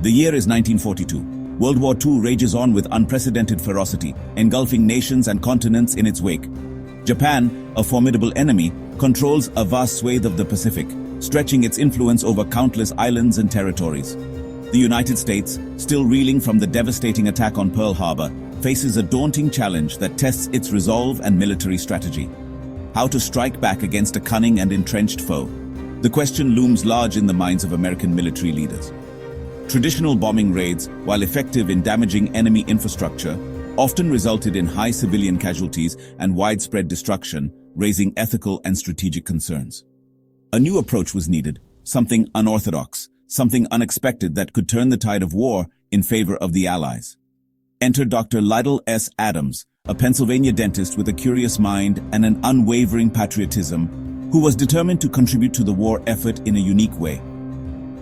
The year is 1942. World War II rages on with unprecedented ferocity, engulfing nations and continents in its wake. Japan, a formidable enemy, controls a vast swathe of the Pacific, stretching its influence over countless islands and territories. The United States, still reeling from the devastating attack on Pearl Harbor, faces a daunting challenge that tests its resolve and military strategy. How to strike back against a cunning and entrenched foe? The question looms large in the minds of American military leaders. Traditional bombing raids, while effective in damaging enemy infrastructure, often resulted in high civilian casualties and widespread destruction, raising ethical and strategic concerns. A new approach was needed, something unorthodox, something unexpected that could turn the tide of war in favor of the Allies. Enter Dr. Lytle S. Adams, a Pennsylvania dentist with a curious mind and an unwavering patriotism, who was determined to contribute to the war effort in a unique way.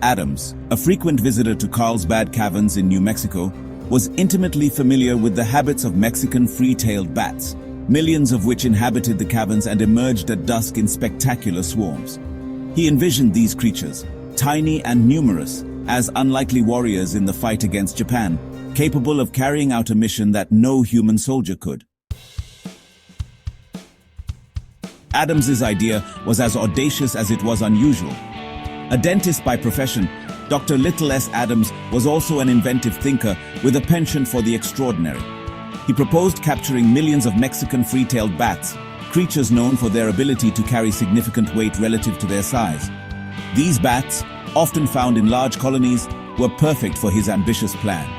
Adams, a frequent visitor to Carlsbad Caverns in New Mexico, was intimately familiar with the habits of Mexican free-tailed bats, millions of which inhabited the caverns and emerged at dusk in spectacular swarms. He envisioned these creatures, tiny and numerous, as unlikely warriors in the fight against Japan, capable of carrying out a mission that no human soldier could. Adams's idea was as audacious as it was unusual. A dentist by profession, Dr. Lytle S. Adams was also an inventive thinker with a penchant for the extraordinary. He proposed capturing millions of Mexican free-tailed bats, creatures known for their ability to carry significant weight relative to their size. These bats, often found in large colonies, were perfect for his ambitious plan.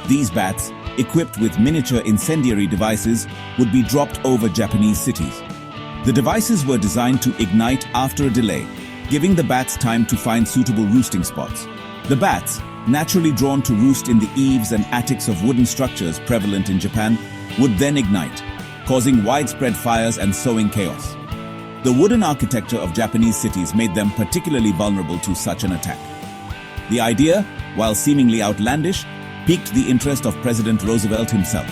These bats, equipped with miniature incendiary devices, would be dropped over Japanese cities. The devices were designed to ignite after a delay, giving the bats time to find suitable roosting spots. The bats, naturally drawn to roost in the eaves and attics of wooden structures prevalent in Japan, would then ignite, causing widespread fires and sowing chaos. The wooden architecture of Japanese cities made them particularly vulnerable to such an attack. The idea, while seemingly outlandish, piqued the interest of President Roosevelt himself.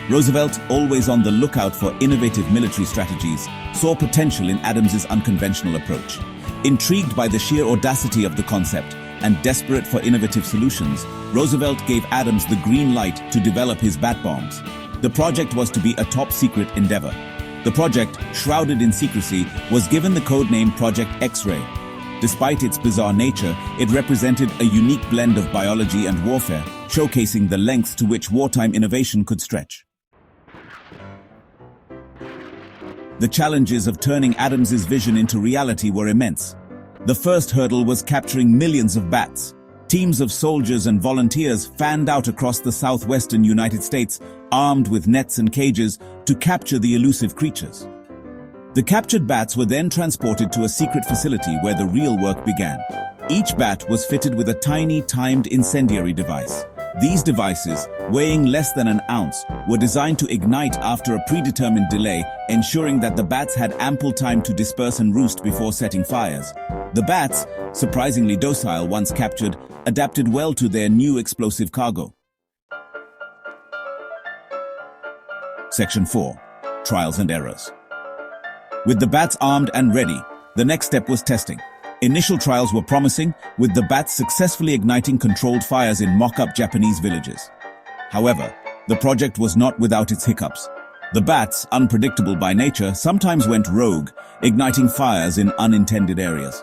Roosevelt, always on the lookout for innovative military strategies, saw potential in Adams's unconventional approach. Intrigued by the sheer audacity of the concept and desperate for innovative solutions, Roosevelt gave Adams the green light to develop his bat bombs. The project was to be a top-secret endeavor. The project, shrouded in secrecy, was given the codename Project X-Ray. Despite its bizarre nature, it represented a unique blend of biology and warfare, showcasing the lengths to which wartime innovation could stretch. The challenges of turning Adams's vision into reality were immense. The first hurdle was capturing millions of bats. Teams of soldiers and volunteers fanned out across the southwestern United States, armed with nets and cages, to capture the elusive creatures. The captured bats were then transported to a secret facility where the real work began. Each bat was fitted with a tiny, timed incendiary device. These devices, weighing less than an ounce, were designed to ignite after a predetermined delay, ensuring that the bats had ample time to disperse and roost before setting fires. The bats, surprisingly docile once captured, adapted well to their new explosive cargo. Section 4. Trials and Errors. With the bats armed and ready, the next step was testing. Initial trials were promising, with the bats successfully igniting controlled fires in mock-up Japanese villages. However, the project was not without its hiccups. The bats, unpredictable by nature, sometimes went rogue, igniting fires in unintended areas.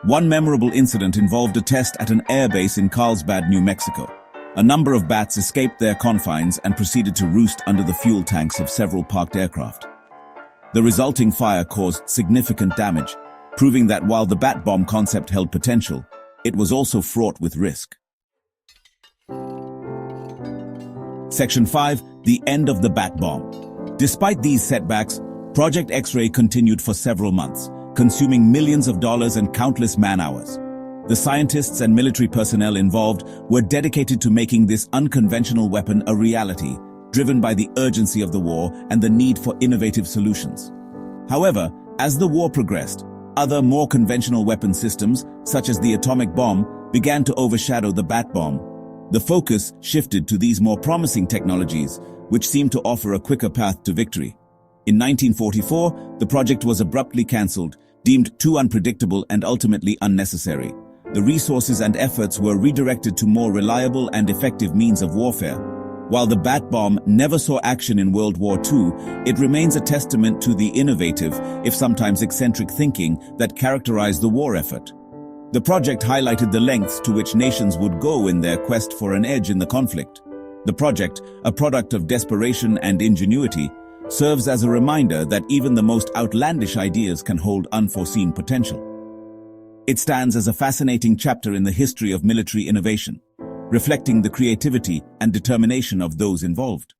One memorable incident involved a test at an airbase in Carlsbad, New Mexico. A number of bats escaped their confines and proceeded to roost under the fuel tanks of several parked aircraft. The resulting fire caused significant damage, proving that while the bat bomb concept held potential, it was also fraught with risk. Section 5. The end of the bat bomb. Despite these setbacks, Project X-Ray continued for several months, consuming millions of dollars and countless man-hours. The scientists and military personnel involved were dedicated to making this unconventional weapon a reality, driven by the urgency of the war and the need for innovative solutions. However, as the war progressed, other more conventional weapon systems, such as the atomic bomb, began to overshadow the bat bomb. The focus shifted to these more promising technologies, which seemed to offer a quicker path to victory. In 1944, the project was abruptly cancelled, deemed too unpredictable and ultimately unnecessary. the resources and efforts were redirected to more reliable and effective means of warfare. While the bat bomb never saw action in World War II, it remains a testament to the innovative, if sometimes eccentric thinking that characterized the war effort. The project highlighted the lengths to which nations would go in their quest for an edge in the conflict. The project, a product of desperation and ingenuity, serves as a reminder that even the most outlandish ideas can hold unforeseen potential. It stands as a fascinating chapter in the history of military innovation, reflecting the creativity and determination of those involved.